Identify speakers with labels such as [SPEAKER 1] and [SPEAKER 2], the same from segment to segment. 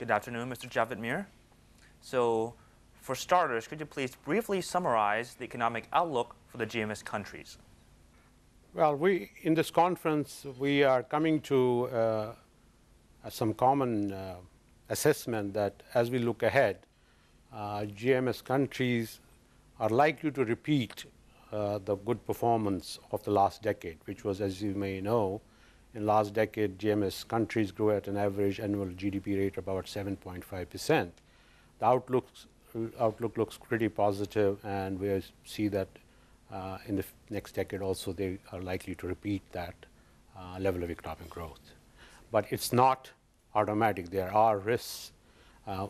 [SPEAKER 1] Good afternoon, Mr. Javed Mir. So, for starters, could you please briefly summarize the economic outlook for the GMS countries?
[SPEAKER 2] Well, in this conference, we are coming to some common assessment that as we look ahead, GMS countries are likely to repeat the good performance of the last decade, which was, as you may know, in last decade, GMS countries grew at an average annual GDP rate of about 7.5%. The outlook looks pretty positive, and we see that in the next decade also they are likely to repeat that level of economic growth. But it's not automatic. There are risks.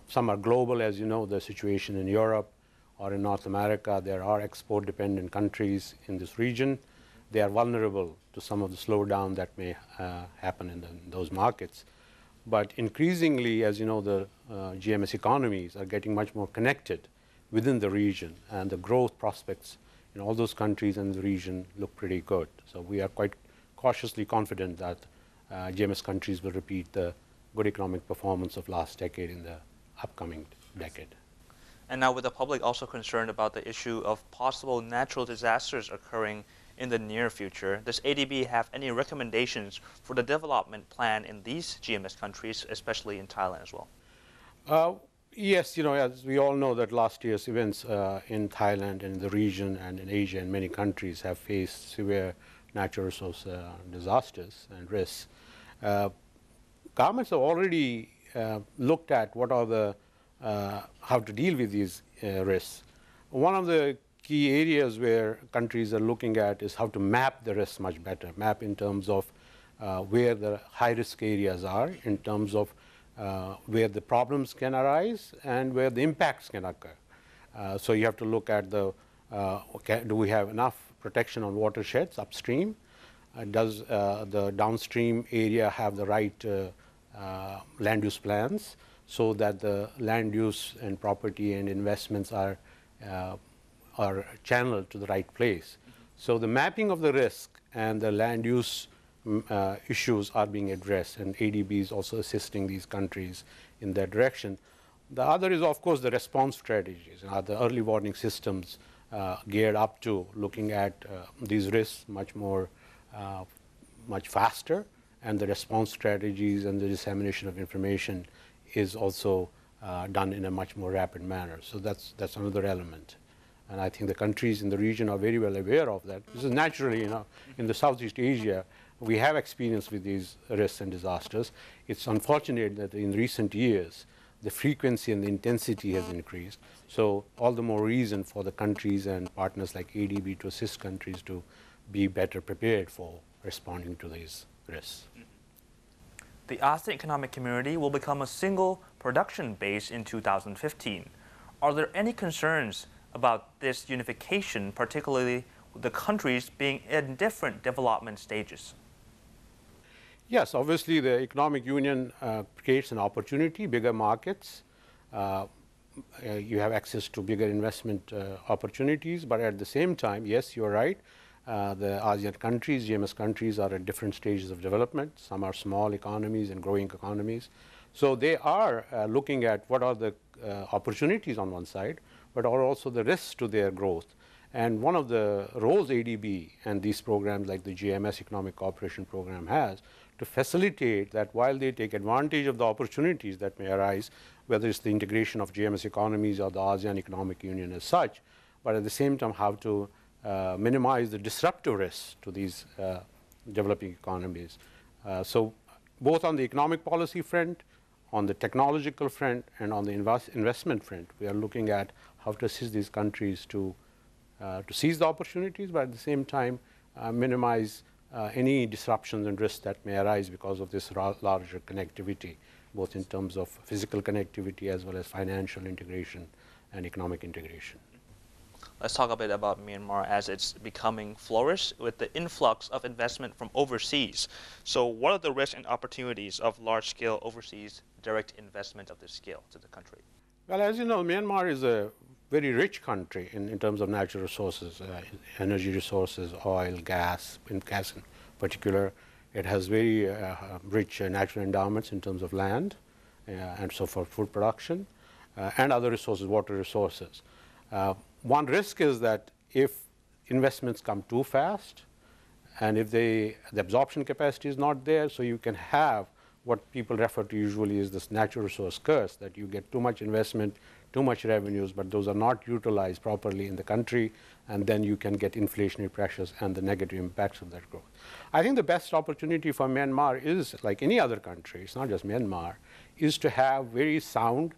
[SPEAKER 2] Some are global, as you know, the situation in Europe or in North America. There are export-dependent countries in this region. They are vulnerable to some of the slowdown that may happen in those markets. But increasingly, as you know, the GMS economies are getting much more connected within the region, and the growth prospects in all those countries in the region look pretty good. So we are quite cautiously confident that GMS countries will repeat the good economic performance of last decade in the upcoming decade.
[SPEAKER 1] And now with the public also concerned about the issue of possible natural disasters occurring in the near future, does ADB have any recommendations for the development plan in these GMS countries, especially in Thailand as well?
[SPEAKER 2] Yes, you know, as we all know that last year's events in Thailand and in the region and in Asia and many countries have faced severe natural resource disasters and risks. Governments have already looked at what are the how to deal with these risks. One of the key areas where countries are looking at is how to map the risks much better, map in terms of where the high-risk areas are, in terms of where the problems can arise and where the impacts can occur. So you have to look at do we have enough protection on watersheds upstream? Does the downstream area have the right land use plans so that the land use and property and investments are channeled to the right place? So the mapping of the risk and the land use issues are being addressed, and ADB is also assisting these countries in that direction. The other is, of course, the response strategies, the early warning systems geared up to looking at these risks much faster, and the response strategies and the dissemination of information is also done in a much more rapid manner. So that's another element. And I think the countries in the region are very well aware of that. This is naturally, you know, in the Southeast Asia, we have experience with these risks and disasters. It's unfortunate that in recent years, the frequency and the intensity has increased. So all the more reason for the countries and partners like ADB to assist countries to be better prepared for responding to these risks.
[SPEAKER 1] The ASEAN Economic Community will become a single production base in 2015. Are there any concerns about this unification, particularly with the countries being in different development stages?
[SPEAKER 2] Yes, obviously the economic union creates an opportunity, bigger markets. You have access to bigger investment opportunities, but at the same time, yes, you're right. The ASEAN countries, GMS countries, are at different stages of development. Some are small economies and growing economies. So they are looking at what are the opportunities on one side, but are also the risks to their growth. And one of the roles ADB and these programs like the GMS Economic Cooperation Program has to facilitate that while they take advantage of the opportunities that may arise, whether it's the integration of GMS economies or the ASEAN Economic Union as such, but at the same time how to minimize the disruptive risks to these developing economies. So both on the economic policy front, on the technological front, and on the investment front, we are looking at how to assist these countries to seize the opportunities, but at the same time minimize any disruptions and risks that may arise because of this larger connectivity, both in terms of physical connectivity as well as financial integration and economic integration.
[SPEAKER 1] Let's talk a bit about Myanmar as it's becoming flourished with the influx of investment from overseas. So what are the risks and opportunities of large-scale overseas direct investment of this scale to the country?
[SPEAKER 2] Well, as you know, Myanmar is a very rich country in terms of natural resources, energy resources, oil, gas, in particular. It has very rich natural endowments in terms of land and so for food production and other resources, water resources. One risk is that if investments come too fast, and if the absorption capacity is not there, so you can have what people refer to usually as this natural resource curse, that you get too much investment, too much revenues, but those are not utilized properly in the country, and then you can get inflationary pressures and the negative impacts of that growth. I think the best opportunity for Myanmar is, like any other country, it's not just Myanmar, is to have very sound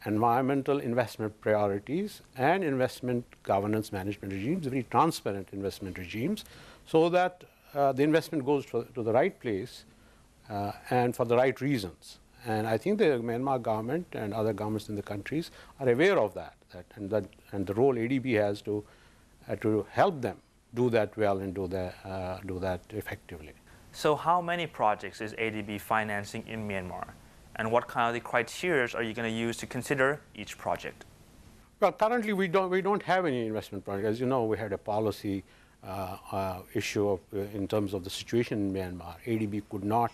[SPEAKER 2] environmental investment priorities and investment governance management regimes, very transparent investment regimes, so that the investment goes to the right place and for the right reasons. And I think the Myanmar government and other governments in the countries are aware of that, and the role ADB has to help them do that well and do that effectively.
[SPEAKER 1] So how many projects is ADB financing in Myanmar? And what kind of the criteria are you going to use to consider each project?
[SPEAKER 2] Well, currently we don't have any investment project. As you know, we had a policy issue in terms of the situation in Myanmar. ADB could not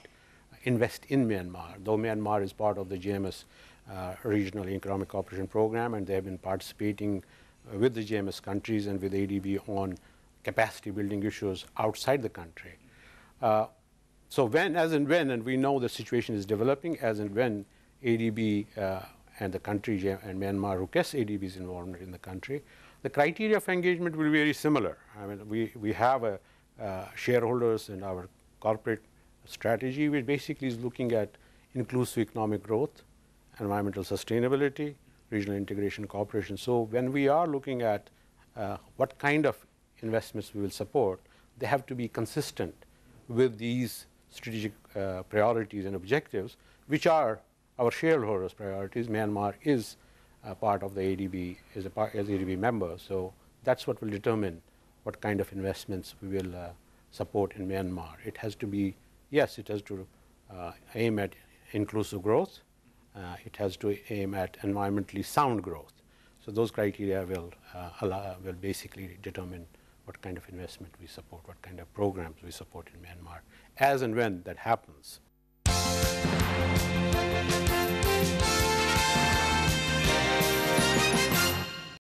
[SPEAKER 2] invest in Myanmar, though Myanmar is part of the GMS Regional Economic Cooperation Program, and they have been participating with the GMS countries and with ADB on capacity building issues outside the country. So as and when, and we know the situation is developing, as and when ADB and the country and Myanmar request ADB's involvement in the country, the criteria of engagement will be very similar. I mean, we have shareholders in our corporate strategy, which basically is looking at inclusive economic growth, environmental sustainability, regional integration cooperation. So when we are looking at what kind of investments we will support, they have to be consistent with these strategic priorities and objectives, which are our shareholders' priorities. Myanmar is part of the ADB, as ADB member, so that's what will determine what kind of investments we will support in Myanmar. It has to be, yes, it has to aim at inclusive growth. It has to aim at environmentally sound growth. So those criteria will basically determine what kind of investment we support, what kind of programs we support in Myanmar, as and when that happens.